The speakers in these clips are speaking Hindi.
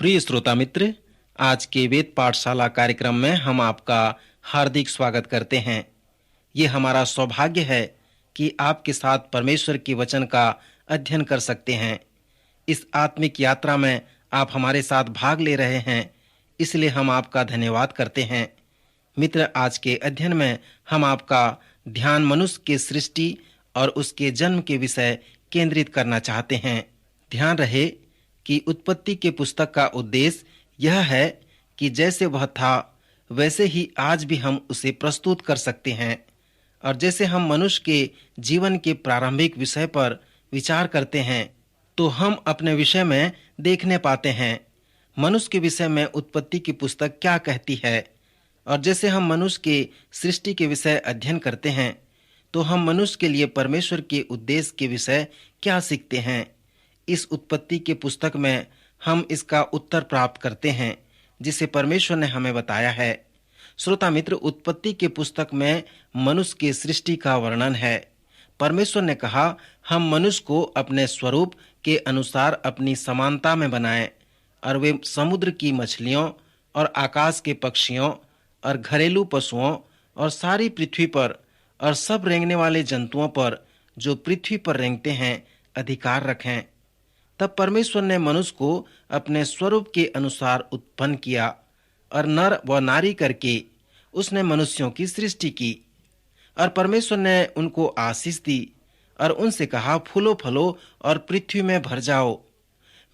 प्रिय श्रोता मित्र, आज के वेद पाठशाला कार्यक्रम में हम आपका हार्दिक स्वागत करते हैं। ये हमारा सौभाग्य है कि आपके साथ परमेश्वर के वचन का अध्ययन कर सकते हैं। इस आत्मिक यात्रा में आप हमारे साथ भाग ले रहे हैं, इसलिए हम आपका धन्यवाद करते हैं। मित्र, आज के अध्ययन में हम आपका ध्यान मनुष्य के सृष्टि और उसके जन्म के विषय केंद्रित करना चाहते हैं। ध्यान रहे कि उत्पत्ति के पुस्तक का उद्देश्य यह है कि जैसे वह था वैसे ही आज भी हम उसे प्रस्तुत कर सकते हैं। और जैसे हम मनुष्य के जीवन के प्रारंभिक विषय पर विचार करते हैं तो हम अपने विषय में देखने पाते हैं मनुष्य के विषय में उत्पत्ति की पुस्तक क्या कहती है। और जैसे हम मनुष्य के सृष्टि के विषय अध्ययन करते हैं तो हम मनुष्य के लिए परमेश्वर के उद्देश्य के विषय क्या सीखते हैं। इस उत्पत्ति के पुस्तक में हम इसका उत्तर प्राप्त करते हैं जिसे परमेश्वर ने हमें बताया है। श्रोता मित्र, उत्पत्ति के पुस्तक में मनुष्य के सृष्टि का वर्णन है। परमेश्वर ने कहा, हम मनुष्य को अपने स्वरूप के अनुसार अपनी समानता में बनाएं और वे समुद्र की मछलियों और आकाश के पक्षियों और घरेलू पशुओं और सारी पृथ्वी पर और सब रेंगने वाले जंतुओं पर जो पृथ्वी पर रेंगते हैं अधिकार रखें। तब परमेश्वर ने मनुष्य को अपने स्वरूप के अनुसार उत्पन्न किया और नर व नारी करके उसने मनुष्यों की सृष्टि की। और परमेश्वर ने उनको आशीष दी और उनसे कहा, फूलो फलो और पृथ्वी में भर जाओ।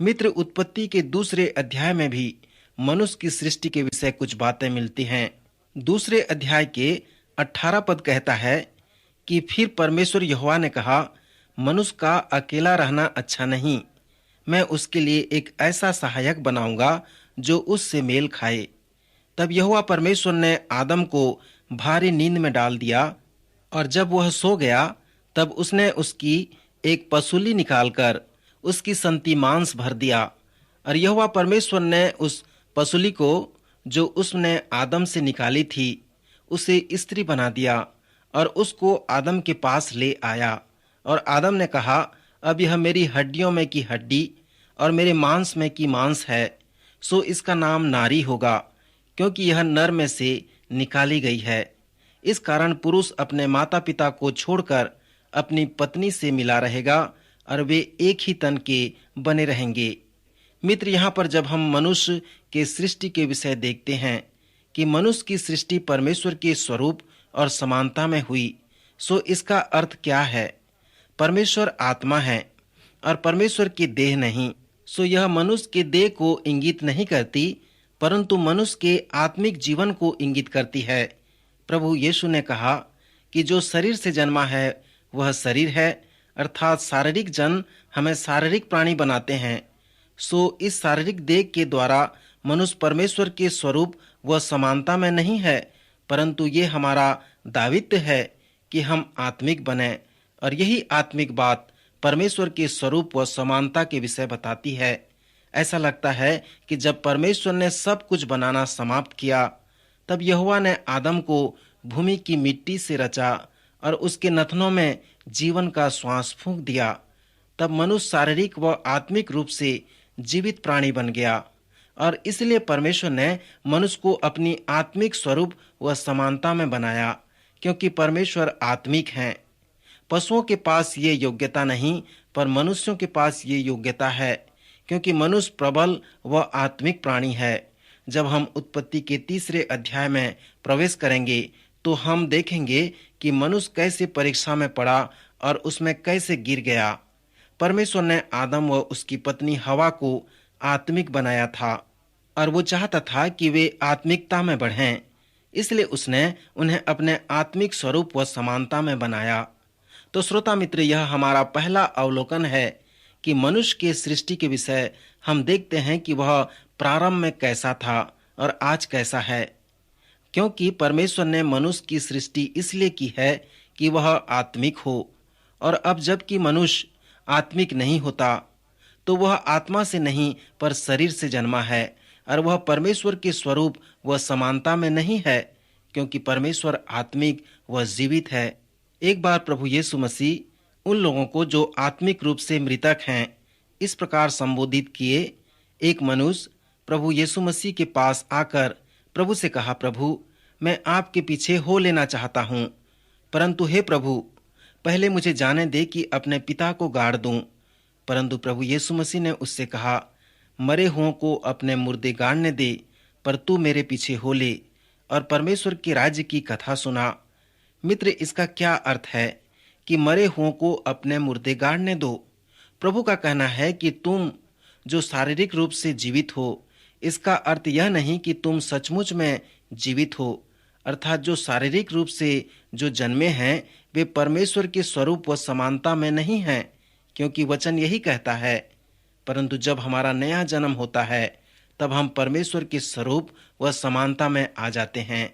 मित्र, उत्पत्ति के दूसरे अध्याय में भी मनुष्य की सृष्टि के विषय कुछ बातें मिलती हैं। दूसरे अध्याय के 18 पद कहता है कि फिर परमेश्वर यहोवा ने कहा, मनुष्य का अकेला रहना अच्छा नहीं, मैं उसके लिए एक ऐसा सहायक बनाऊंगा जो उससे मेल खाए। तब यहोवा परमेश्वर ने आदम को भारी नींद में डाल दिया और जब वह सो गया तब उसने उसकी एक पसूली निकालकर उसकी संति मांस भर दिया। और यहोवा परमेश्वर ने उस पसूली को जो उसने आदम से निकाली थी उसे स्त्री बना दिया और उसको आदम के पास ले आया। और आदम ने कहा, अब यह मेरी हड्डियों में की हड्डी और मेरे मांस में की मांस है, सो इसका नाम नारी होगा, क्योंकि यह नर में से निकाली गई है। इस कारण पुरुष अपने माता पिता को छोड़कर अपनी पत्नी से मिला रहेगा और वे एक ही तन के बने रहेंगे। मित्र, यहाँ पर जब हम मनुष्य के सृष्टि के विषय देखते हैं कि मनुष्य की सृष्टि परमेश्वर के स्वरूप और समानता में हुई, सो इसका अर्थ क्या है। परमेश्वर आत्मा है और परमेश्वर की देह नहीं, सो यह मनुष्य के देह को इंगित नहीं करती परंतु मनुष्य के आत्मिक जीवन को इंगित करती है। प्रभु यीशु ने कहा कि जो शरीर से जन्मा है वह शरीर है, अर्थात शारीरिक जन्म हमें शारीरिक प्राणी बनाते हैं। सो इस शारीरिक देह के द्वारा मनुष्य परमेश्वर के स्वरूप व समानता में नहीं है, परंतु ये हमारा दायित्व है कि हम आत्मिक बने। और यही आत्मिक बात परमेश्वर के स्वरूप व समानता के विषय बताती है। ऐसा लगता है कि जब परमेश्वर ने सब कुछ बनाना समाप्त किया तब यहोवा ने आदम को भूमि की मिट्टी से रचा और उसके नथनों में जीवन का श्वास फूंक दिया। तब मनुष्य शारीरिक व आत्मिक रूप से जीवित प्राणी बन गया और इसलिए परमेश्वर ने मनुष्य को अपनी आत्मिक स्वरूप व समानता में बनाया, क्योंकि परमेश्वर आत्मिक हैं। पशुओं के पास ये योग्यता नहीं, पर मनुष्यों के पास ये योग्यता है, क्योंकि मनुष्य प्रबल व आत्मिक प्राणी है। जब हम उत्पत्ति के तीसरे अध्याय में प्रवेश करेंगे तो हम देखेंगे कि मनुष्य कैसे परीक्षा में पड़ा और उसमें कैसे गिर गया। परमेश्वर ने आदम व उसकी पत्नी हवा को आत्मिक बनाया था और वो चाहता था कि वे आत्मिकता में बढ़ें, इसलिए उसने उन्हें अपने आत्मिक स्वरूप व समानता में बनाया। तो श्रोता मित्र, यह हमारा पहला अवलोकन है कि मनुष्य के सृष्टि के विषय हम देखते हैं कि वह प्रारंभ में कैसा था और आज कैसा है। क्योंकि परमेश्वर ने मनुष्य की सृष्टि इसलिए की है कि वह आत्मिक हो, और अब जबकि मनुष्य आत्मिक नहीं होता तो वह आत्मा से नहीं पर शरीर से जन्मा है और वह परमेश्वर के स्वरूप व समानता में नहीं है, क्योंकि परमेश्वर आत्मिक व जीवित है। एक बार प्रभु यीशु मसीह उन लोगों को जो आत्मिक रूप से मृतक हैं इस प्रकार संबोधित किए, एक मनुष्य प्रभु यीशु मसीह के पास आकर प्रभु से कहा, प्रभु मैं आपके पीछे हो लेना चाहता हूँ, परंतु हे प्रभु पहले मुझे जाने दे कि अपने पिता को गाड़ दूं। परंतु प्रभु यीशु मसीह ने उससे कहा, मरे हुओं को अपने मुर्दे गाड़ने दे, पर तू मेरे पीछे हो ले और परमेश्वर के राज्य की कथा सुना। मित्र, इसका क्या अर्थ है कि मरे हुओं को अपने मुर्दे गाड़ने दो? प्रभु का कहना है कि तुम जो शारीरिक रूप से जीवित हो, इसका अर्थ यह नहीं कि तुम सचमुच में जीवित हो, अर्थात जो शारीरिक रूप से जो जन्मे हैं वे परमेश्वर के स्वरूप व समानता में नहीं हैं, क्योंकि वचन यही कहता है। परंतु जब हमारा नया जन्म होता है तब हम परमेश्वर के स्वरूप व समानता में आ जाते हैं।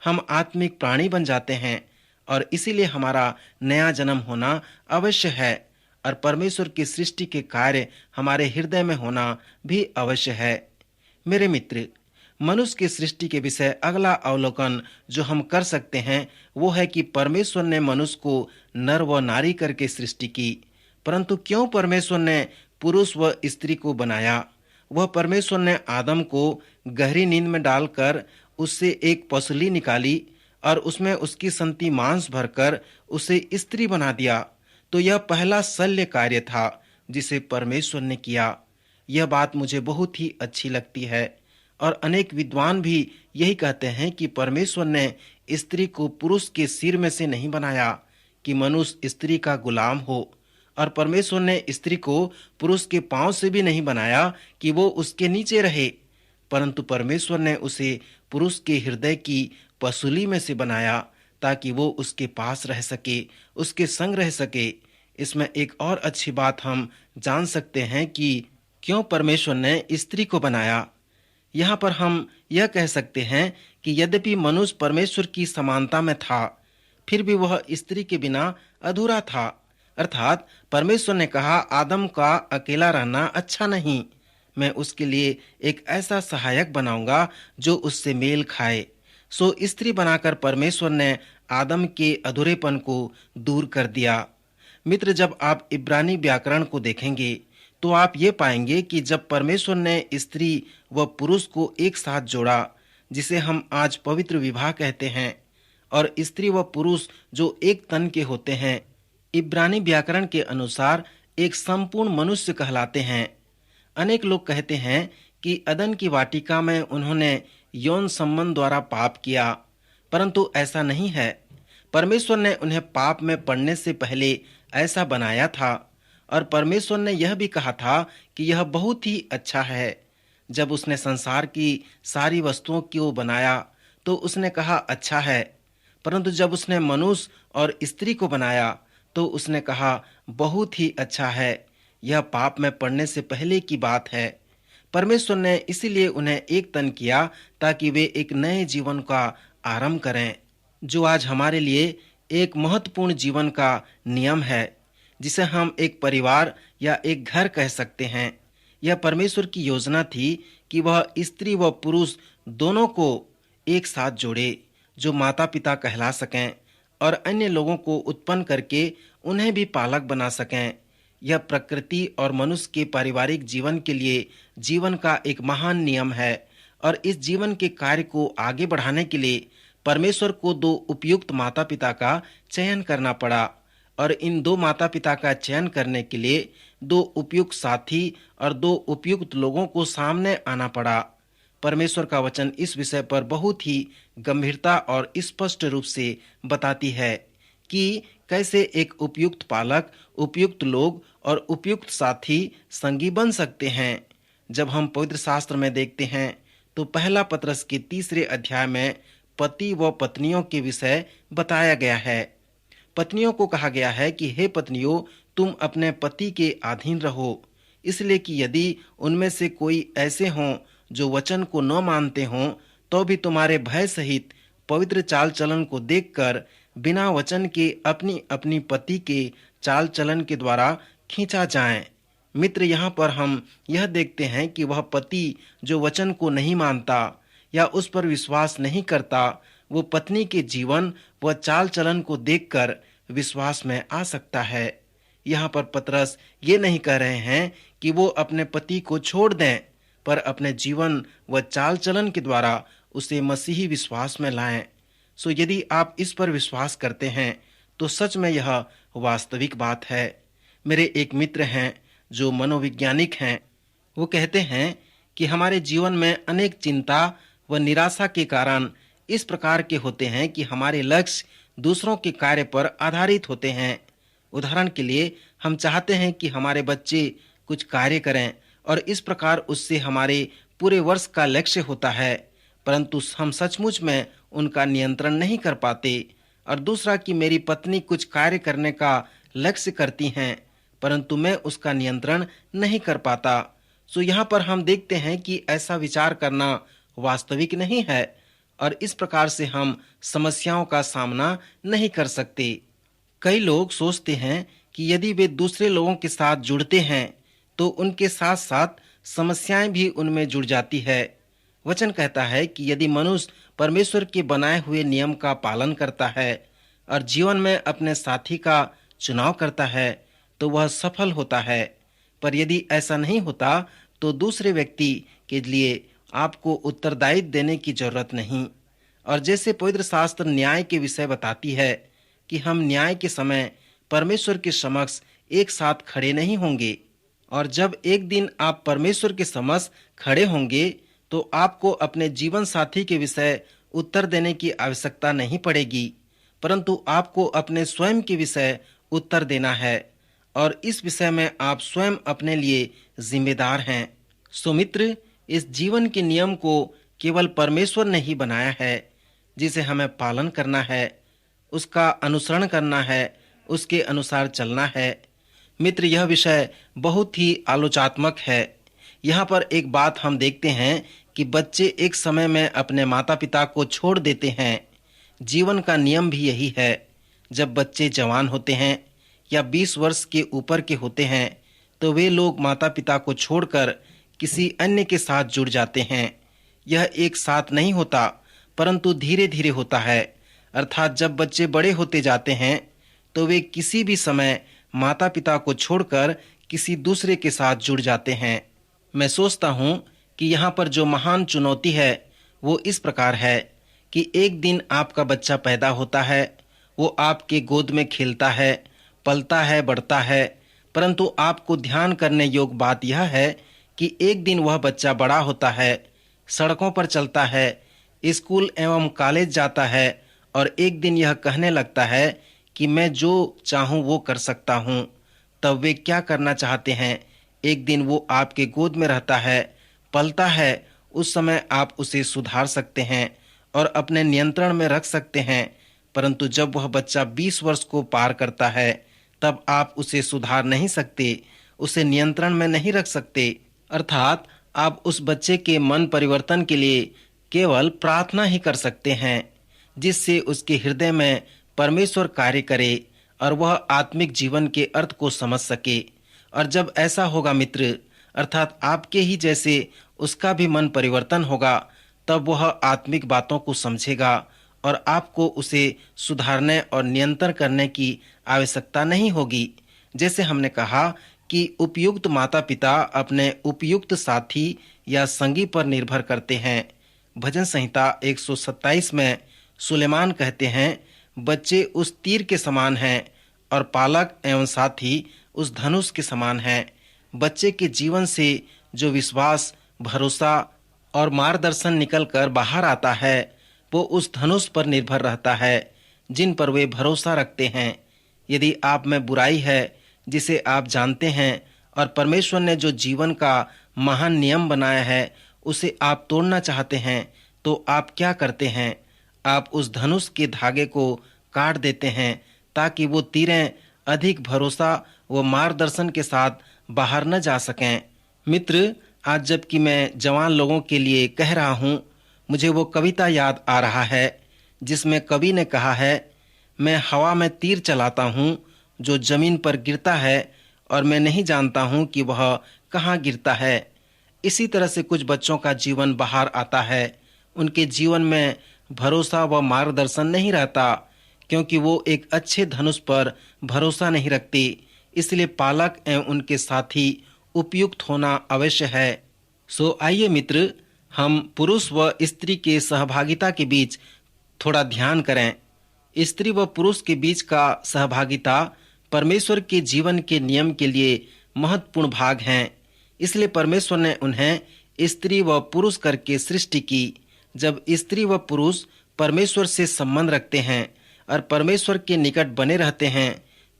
हम आत्मिक प्राणी बन जाते हैं और इसीलिए हमारा नया जन्म होना अवश्य है और परमेश्वर की सृष्टि के कार्य हमारे हृदय में होना भी अवश्य है। मेरे मित्र, मनुष्य की सृष्टि के विषय अगला अवलोकन जो हम कर सकते हैं वो है कि परमेश्वर ने मनुष्य को नर व नारी करके सृष्टि की। परंतु क्यों परमेश्वर ने पुरुष व स्त्री को बनाया? वह परमेश्वर ने आदम को गहरी नींद में डालकर उससे एक पसली निकाली और उसमें उसकी संति मांस भरकर उसे स्त्री बना दिया। तो यह पहला शल्य कार्य था जिसे परमेश्वर ने किया। यह बात मुझे बहुत ही अच्छी लगती है और अनेक विद्वान भी यही कहते हैं कि परमेश्वर ने स्त्री को पुरुष के सिर में से नहीं बनाया कि मनुष्य स्त्री का गुलाम हो, और परमेश्वर ने स्त्री को पुरुष के पांव से भी नहीं बनाया कि वो उसके नीचे रहे, परंतु परमेश्वर ने उसे पुरुष के हृदय की पसुली में से बनाया ताकि वो उसके पास रह सके, उसके संग रह सके। इसमें एक और अच्छी बात हम जान सकते हैं कि क्यों परमेश्वर ने स्त्री को बनाया। यहाँ पर हम यह कह सकते हैं कि यद्यपि मनुष्य परमेश्वर की समानता में था, फिर भी वह स्त्री के बिना अधूरा था। अर्थात परमेश्वर ने कहा, आदम का अकेला रहना अच्छा नहीं, मैं उसके लिए एक ऐसा सहायक बनाऊंगा जो उससे मेल खाए। सो स्त्री बनाकर परमेश्वर ने आदम के अधूरेपन को दूर कर दिया। मित्र, जब आप इब्रानी व्याकरण को देखेंगे तो आप ये पाएंगे कि जब परमेश्वर ने स्त्री व पुरुष को एक साथ जोड़ा, जिसे हम आज पवित्र विवाह कहते हैं, और स्त्री व पुरुष जो एक तन के होते हैं, इब्रानी व्याकरण के अनुसार एक संपूर्ण मनुष्य कहलाते हैं। अनेक लोग कहते हैं कि अदन की वाटिका में उन्होंने यौन संबंध द्वारा पाप किया, परंतु ऐसा नहीं है। परमेश्वर ने उन्हें पाप में पड़ने से पहले ऐसा बनाया था और परमेश्वर ने यह भी कहा था कि यह बहुत ही अच्छा है। जब उसने संसार की सारी वस्तुओं को बनाया तो उसने कहा अच्छा है, परंतु जब उसने मनुष्य और स्त्री को बनाया तो उसने कहा बहुत ही अच्छा है। यह पाप में पड़ने से पहले की बात है। परमेश्वर ने इसीलिए उन्हें एक तन किया ताकि वे एक नए जीवन का आरंभ करें, जो आज हमारे लिए एक महत्वपूर्ण जीवन का नियम है, जिसे हम एक परिवार या एक घर कह सकते हैं। यह परमेश्वर की योजना थी कि वह स्त्री व पुरुष दोनों को एक साथ जोड़े, जो माता पिता कहला सकें और अन्य लोगों को उत्पन्न करके उन्हें भी पालक बना सकें। यह प्रकृति और मनुष्य के पारिवारिक जीवन के लिए जीवन का एक महान नियम है और इस जीवन के कार्य को आगे बढ़ाने के लिए परमेश्वर को दो उपयुक्त माता पिता का चयन करना पड़ा और इन दो माता पिता का चयन करने के लिए दो उपयुक्त साथी और दो उपयुक्त लोगों को सामने आना पड़ा। परमेश्वर का वचन इस विषय पर बहुत ही गंभीरता और स्पष्ट रूप से बताती है कि कैसे एक उपयुक्त पालक, उपयुक्त लोग और उपयुक्त साथी संगी बन सकते हैं। जब हम पवित्र शास्त्र में देखते हैं तो पहला पतरस के 3 अध्याय में पति व पत्नियों के विषय बताया गया है। पत्नियों को कहा गया है कि हे पत्नियों, तुम अपने पति के अधीन रहो, इसलिए कि यदि उनमें से कोई ऐसे हों जो वचन को न मानते हों, तो भी तुम्हारे भय सहित पवित्र चाल चलन को देखकर बिना वचन के अपनी अपनी पति के चाल चलन के द्वारा खींचा जाएं। मित्र, यहाँ पर हम यह देखते हैं कि वह पति जो वचन को नहीं मानता या उस पर विश्वास नहीं करता, वो पत्नी के जीवन व चाल चलन को देखकर विश्वास में आ सकता है। यहाँ पर पतरस ये नहीं कह रहे हैं कि वो अपने पति को छोड़ दें, पर अपने जीवन व चाल चलन के द्वारा उसे मसीही विश्वास में लाएं। सो यदि आप इस पर विश्वास करते हैं तो सच में यह वास्तविक बात है। मेरे एक मित्र हैं जो मनोवैज्ञानिक हैं। वो कहते हैं कि हमारे जीवन में अनेक चिंता व निराशा के कारण इस प्रकार के होते हैं कि हमारे लक्ष्य दूसरों के कार्य पर आधारित होते हैं। उदाहरण के लिए हम चाहते हैं कि हमारे बच्चे कुछ कार्य करें और इस प्रकार उससे हमारे पूरे वर्ष का लक्ष्य होता है, परंतु हम सचमुच में उनका नियंत्रण नहीं कर पाते। और दूसरा कि मेरी पत्नी कुछ कार्य करने का लक्ष्य करती हैं, परंतु मैं उसका नियंत्रण नहीं कर पाता। सो यहाँ पर हम देखते हैं कि ऐसा विचार करना वास्तविक नहीं है और इस प्रकार से हम समस्याओं का सामना नहीं कर सकते। कई लोग सोचते हैं कि यदि वे दूसरे लोगों के साथ जुड़ते हैं तो उनके साथ साथ समस्याएं भी उनमें जुड़ जाती है। वचन कहता है कि यदि मनुष्य परमेश्वर के बनाए हुए नियम का पालन करता है और जीवन में अपने साथी का चुनाव करता है तो वह सफल होता है। पर यदि ऐसा नहीं होता तो दूसरे व्यक्ति के लिए आपको उत्तरदायित्व देने की जरूरत नहीं। और जैसे पवित्र शास्त्र न्याय के विषय बताती है कि हम न्याय के समय परमेश्वर के समक्ष एक साथ खड़े नहीं होंगे, और जब एक दिन आप परमेश्वर के समक्ष खड़े होंगे तो आपको अपने जीवन साथी के विषय उत्तर देने की आवश्यकता नहीं पड़ेगी, परंतु आपको अपने स्वयं के विषय उत्तर देना है और इस विषय में आप स्वयं अपने लिए जिम्मेदार हैं। सो मित्र, इस जीवन के नियम को केवल परमेश्वर ने ही बनाया है, जिसे हमें पालन करना है, उसका अनुसरण करना है, उसके अनुसार चलना है। मित्र, यह विषय बहुत ही आलोचनात्मक है। यहाँ पर एक बात हम देखते हैं कि बच्चे एक समय में अपने माता पिता को छोड़ देते हैं। जीवन का नियम भी यही है। जब बच्चे जवान होते हैं या 20 वर्ष के ऊपर के होते हैं तो वे लोग माता पिता को छोड़कर किसी अन्य के साथ जुड़ जाते हैं। यह एक साथ नहीं होता, परंतु धीरे धीरे होता है। अर्थात जब बच्चे बड़े होते जाते हैं तो वे किसी भी समय माता पिता को छोड़कर किसी दूसरे के साथ जुड़ जाते हैं। मैं सोचता हूँ कि यहाँ पर जो महान चुनौती है वो इस प्रकार है कि एक दिन आपका बच्चा पैदा होता है, वो आपके गोद में खेलता है, पलता है, बढ़ता है, परंतु आपको ध्यान करने योग्य बात यह है कि एक दिन वह बच्चा बड़ा होता है, सड़कों पर चलता है, स्कूल एवं कॉलेज जाता है और एक दिन यह कहने लगता है कि मैं जो चाहूं वो कर सकता हूं। तब वे क्या करना चाहते हैं? एक दिन वो आपके गोद में रहता है, पलता है, उस समय आप उसे सुधार सकते हैं और अपने नियंत्रण में रख सकते हैं, परंतु जब वह बच्चा 20 वर्ष को पार करता है तब आप उसे सुधार नहीं सकते, उसे नियंत्रण में नहीं रख सकते। अर्थात आप उस बच्चे के मन परिवर्तन के लिए केवल प्रार्थना ही कर सकते हैं, जिससे उसके हृदय में परमेश्वर कार्य करे और वह आत्मिक जीवन के अर्थ को समझ सके। और जब ऐसा होगा मित्र, अर्थात आपके ही जैसे उसका भी मन परिवर्तन होगा, तब वह आत्मिक बातों को समझेगा और आपको उसे सुधारने और नियंत्रण करने की आवश्यकता नहीं होगी। जैसे हमने कहा कि उपयुक्त माता पिता अपने उपयुक्त साथी या संगी पर निर्भर करते हैं। भजन संहिता 127 में सुलेमान कहते हैं, बच्चे उस तीर के समान हैं और पालक एवं साथी उस धनुष के समान हैं। बच्चे के जीवन से जो विश्वास, भरोसा और मार्गदर्शन निकलकर बाहर आता है वो उस धनुष पर निर्भर रहता है जिन पर वे भरोसा रखते हैं। यदि आप में बुराई है जिसे आप जानते हैं और परमेश्वर ने जो जीवन का महान नियम बनाया है उसे आप तोड़ना चाहते हैं, तो आप क्या करते हैं? आप उस धनुष के धागे को काट देते हैं ताकि वो तीरें अधिक भरोसा व मार्गदर्शन के साथ बाहर न जा सकें। मित्र, आज जबकि मैं जवान लोगों के लिए कह रहा हूँ, मुझे वो कविता याद आ रहा है जिसमें कवि ने कहा है, मैं हवा में तीर चलाता हूँ जो जमीन पर गिरता है और मैं नहीं जानता हूँ कि वह कहाँ गिरता है। इसी तरह से कुछ बच्चों का जीवन बाहर आता है, उनके जीवन में भरोसा व मार्गदर्शन नहीं रहता क्योंकि वो एक अच्छे धनुष पर भरोसा नहीं रखते। इसलिए पालक एवं उनके साथी उपयुक्त होना अवश्य है। आइए मित्र, हम पुरुष व स्त्री के सहभागिता के बीच थोड़ा ध्यान करें। स्त्री व पुरुष के बीच का सहभागिता परमेश्वर के जीवन के नियम के लिए महत्वपूर्ण भाग हैं। इसलिए परमेश्वर ने उन्हें स्त्री व पुरुष करके सृष्टि की। जब स्त्री व पुरुष परमेश्वर से संबंध रखते हैं और परमेश्वर के निकट बने रहते हैं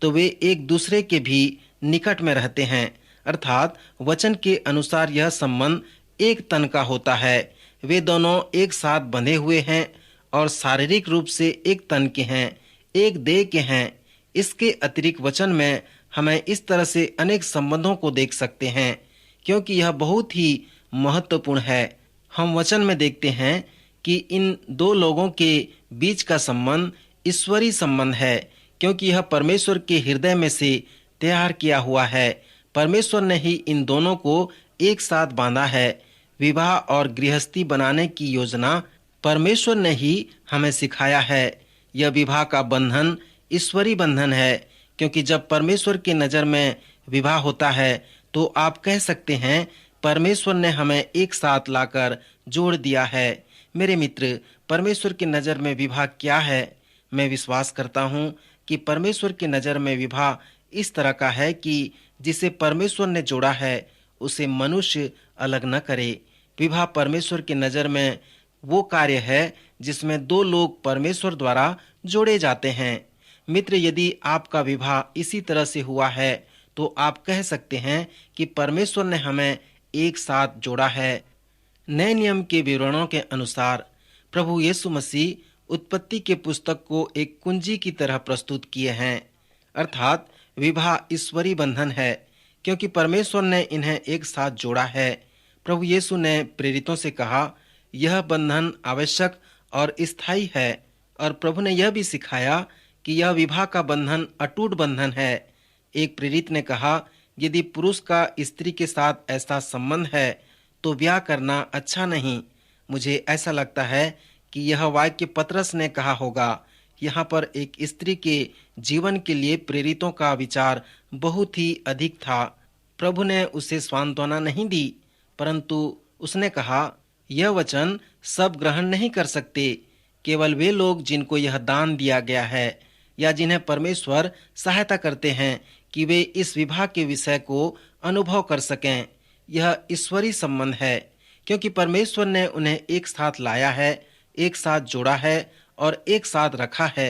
तो वे एक दूसरे के भी निकट में रहते हैं। अर्थात वचन के अनुसार यह संबंध एक तन का होता है। वे दोनों एक साथ बंधे हुए हैं और शारीरिक रूप से एक तन के हैं, एक देह के हैं। इसके अतिरिक्त वचन में हमें इस तरह से अनेक संबंधों को देख सकते हैं, क्योंकि यह बहुत ही महत्वपूर्ण है। हम वचन में देखते हैं कि इन दो लोगों के बीच का संबंध ईश्वरीय संबंध है, क्योंकि यह परमेश्वर के हृदय में से तैयार किया हुआ है। परमेश्वर ने ही इन दोनों को एक साथ बांधा है। विवाह और गृहस्थी बनाने की योजना परमेश्वर ने ही हमें सिखाया है। यह विवाह का बंधन ईश्वरीय बंधन है, क्योंकि जब परमेश्वर की नज़र में विवाह होता है तो आप कह सकते हैं परमेश्वर ने हमें एक साथ लाकर जोड़ दिया है। मेरे मित्र, परमेश्वर की नज़र में विवाह क्या है? मैं विश्वास करता हूँ कि परमेश्वर की नज़र में विवाह इस तरह का है कि जिसे परमेश्वर ने जोड़ा है उसे मनुष्य अलग न करे। विवाह परमेश्वर की नज़र में वो कार्य है जिसमें दो लोग परमेश्वर द्वारा जोड़े जाते हैं। मित्र, यदि आपका विवाह इसी तरह से हुआ है तो आप कह सकते हैं कि परमेश्वर ने हमें एक साथ जोड़ा है। नए नियम के विवरणों के अनुसार प्रभु यीशु मसीह उत्पत्ति के पुस्तक को एक कुंजी की तरह प्रस्तुत किए हैं। अर्थात विवाह ईश्वरीय बंधन है, क्योंकि परमेश्वर ने इन्हें एक साथ जोड़ा है। प्रभु यीशु ने प्रेरितों से कहा, यह बंधन आवश्यक और स्थायी है। और प्रभु ने यह भी सिखाया कि यह विवाह का बंधन अटूट बंधन है। एक प्रेरित ने कहा, यदि पुरुष का स्त्री के साथ ऐसा संबंध है तो ब्याह करना अच्छा नहीं। मुझे ऐसा लगता है कि यह वाक्य पतरस ने कहा होगा। यहाँ पर एक स्त्री के जीवन के लिए प्रेरितों का विचार बहुत ही अधिक था। प्रभु ने उसे सांत्वना नहीं दी, परंतु उसने कहा, यह वचन सब ग्रहण नहीं कर सकते, केवल वे लोग जिनको यह दान दिया गया है या जिन्हें परमेश्वर सहायता करते हैं कि वे इस विवाह के विषय को अनुभव कर सकें। यह ईश्वरीय संबंध है, क्योंकि परमेश्वर ने उन्हें एक साथ लाया है, एक साथ जोड़ा है और एक साथ रखा है।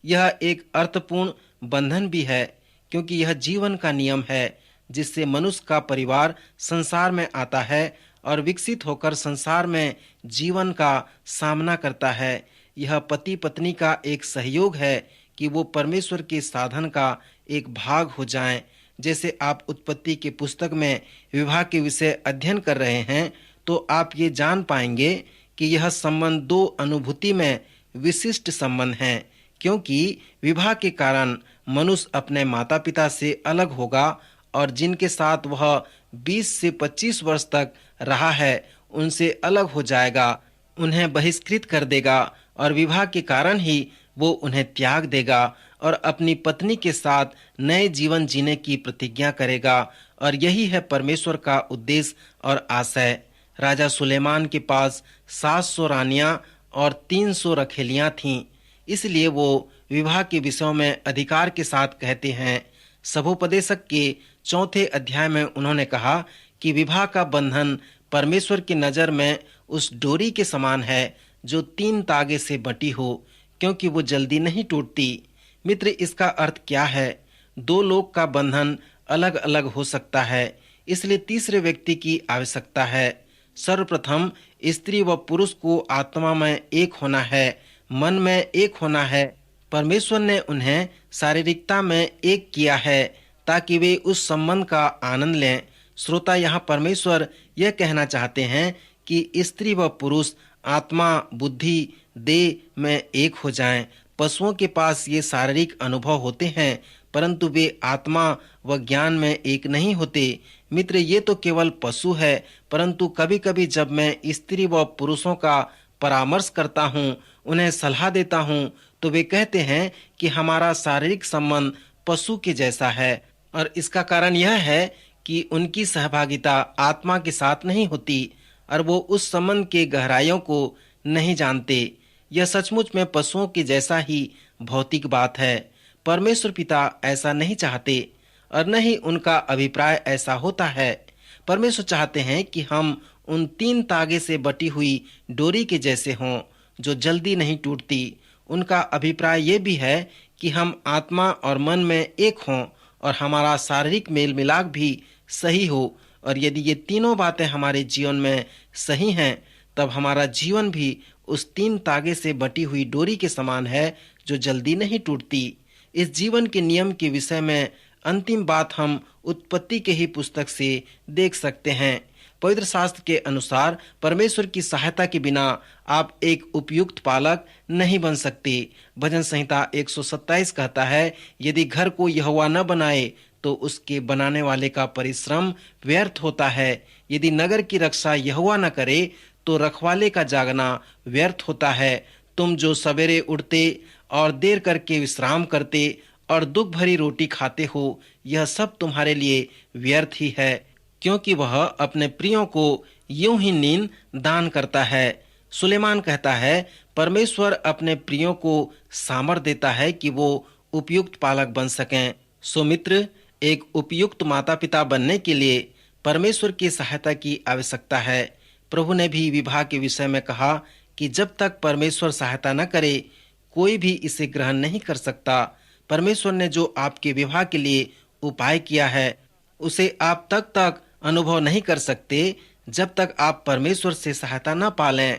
यह एक अर्थपूर्ण बंधन भी है, क्योंकि यह जीवन का नियम है जिससे मनुष्य का परिवार संसार में आता है और विकसित होकर संसार में जीवन का सामना करता है। यह पति पत्नी का एक सहयोग है कि वो परमेश्वर के साधन का एक भाग हो जाएं। जैसे आप उत्पत्ति के पुस्तक में विवाह के विषय अध्ययन कर रहे हैं तो आप ये जान पाएंगे कि यह संबंध दो अनुभूति में विशिष्ट संबंध है, क्योंकि विवाह के कारण मनुष्य अपने माता पिता से अलग होगा और जिनके साथ वह 20 से 25 वर्ष तक रहा है उनसे अलग हो जाएगा, उन्हें बहिष्कृत कर देगा और विवाह के कारण ही वो उन्हें त्याग देगा और अपनी पत्नी के साथ नए जीवन जीने की प्रतिज्ञा करेगा। और यही है परमेश्वर का उद्देश्य और आशय। राजा सुलेमान के पास 700 रानियां और 300 रखेलियां थीं, इसलिए वो विवाह के विषयों में अधिकार के साथ कहते हैं। सभोपदेशक के 4 अध्याय में उन्होंने कहा कि विवाह का बंधन परमेश्वर की नज़र में उस डोरी के समान है जो 3 तागे से बटी हो, क्योंकि वो जल्दी नहीं टूटती। मित्र, इसका अर्थ क्या है? दो लोग का बंधन अलग अलग हो सकता है, इसलिए तीसरे व्यक्ति की आवश्यकता है। सर्वप्रथम स्त्री व पुरुष को आत्मा में एक होना है, मन में एक होना है। परमेश्वर ने उन्हें शारीरिकता में एक किया है ताकि वे उस संबंध का आनंद लें। श्रोता, यहाँ परमेश्वर यह कहना चाहते हैं कि स्त्री व पुरुष आत्मा, बुद्धि, देह में एक हो जाएं। पशुओं के पास ये शारीरिक अनुभव होते हैं, परंतु वे आत्मा व ज्ञान में एक नहीं होते। मित्र, ये तो केवल पशु है, परंतु कभी कभी जब मैं स्त्री व पुरुषों का परामर्श करता हूँ, उन्हें सलाह देता हूँ, तो वे कहते हैं कि हमारा शारीरिक संबंध पशु के जैसा है। और इसका कारण यह है कि उनकी सहभागिता आत्मा के साथ नहीं होती और वो उस संबंध के गहराइयों को नहीं जानते। यह सचमुच में पशुओं के जैसा ही भौतिक बात है। परमेश्वर पिता ऐसा नहीं चाहते और न ही उनका अभिप्राय ऐसा होता है। परमेश्वर चाहते हैं कि हम उन 3 तागे से बटी हुई डोरी के जैसे हों जो जल्दी नहीं टूटती। उनका अभिप्राय ये भी है कि हम आत्मा और मन में एक हों और हमारा शारीरिक मेल मिलाप भी सही हो। और यदि ये तीनों बातें हमारे जीवन में सही हैं, तब हमारा जीवन भी उस 3 तागे से बटी हुई डोरी के समान है जो जल्दी नहीं टूटती। इस जीवन के नियम के विषय में अंतिम बात हम उत्पत्ति के ही पुस्तक से देख सकते हैं। पवित्र शास्त्र के अनुसार परमेश्वर की सहायता के बिना आप एक उपयुक्त पालक नहीं बन सकते। भजन संहिता 127 कहता है, यदि घर को यहोवा न बनाए तो उसके बनाने वाले का परिश्रम व्यर्थ होता है। यदि नगर की रक्षा यहोवा न करे तो रखवाले का जागना व्यर्थ होता है। तुम जो सवेरे उठते और देर करके विश्राम करते और दुख भरी रोटी खाते हो, यह सब तुम्हारे लिए व्यर्थ ही है, क्योंकि वह अपने प्रियों को यूं ही नींद दान करता है। सुलेमान कहता है, परमेश्वर अपने प्रियों को सामर्थ देता है कि वो उपयुक्त पालक बन सकें। सो मित्र, एक उपयुक्त माता पिता बनने के लिए परमेश्वर की सहायता की आवश्यकता है। प्रभु ने भी विवाह के विषय में कहा कि जब तक परमेश्वर सहायता न करे कोई भी इसे ग्रहण नहीं कर सकता। परमेश्वर ने जो आपके विवाह के लिए उपाय किया है उसे आप तक अनुभव नहीं कर सकते जब तक आप परमेश्वर से सहायता न पालें।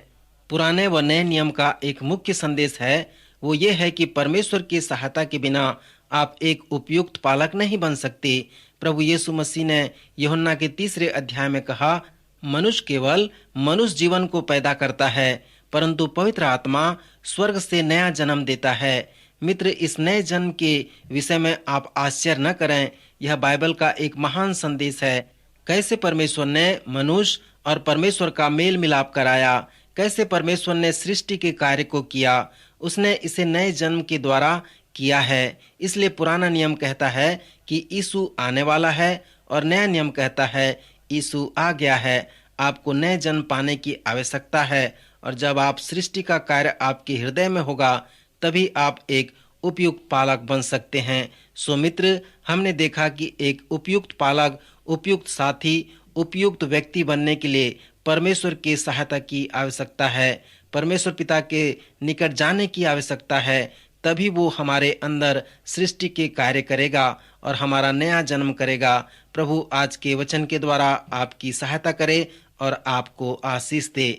पुराने व नए नियम का एक मुख्य संदेश है, वो ये है कि परमेश्वर की सहायता के बिना आप एक उपयुक्त पालक नहीं बन सकते। प्रभु यीशु मसीह ने यूहन्ना के 3 अध्याय में कहा, मनुष्य केवल मनुष्य जीवन को पैदा करता है, परंतु पवित्र आत्मा स्वर्ग से नया जन्म देता है। मित्र, इस नए जन्म के विषय में आप आश्चर्य न करें, यह बाइबल का एक महान संदेश है। कैसे परमेश्वर ने मनुष्य और परमेश्वर का मेल मिलाप कराया, कैसे परमेश्वर ने सृष्टि के कार्य को किया, उसने इसे नए जन्म के द्वारा किया है। इसलिए पुराना नियम कहता है कि यीशु आने वाला है और नया नियम कहता है यीशु आ गया है। आपको नए जन्म पाने की आवश्यकता है और जब आप सृष्टि का कार्य आपके हृदय में होगा तभी आप एक उपयुक्त पालक बन सकते हैं। सो मित्र, हमने देखा कि एक उपयुक्त पालक, उपयुक्त साथी, उपयुक्त व्यक्ति बनने के लिए परमेश्वर की सहायता की आवश्यकता है। परमेश्वर पिता के निकट जाने की आवश्यकता है, तभी वो हमारे अंदर सृष्टि के कार्य करेगा और हमारा नया जन्म करेगा। प्रभु आज के वचन के द्वारा आपकी सहायता करे और आपको आशीष दे।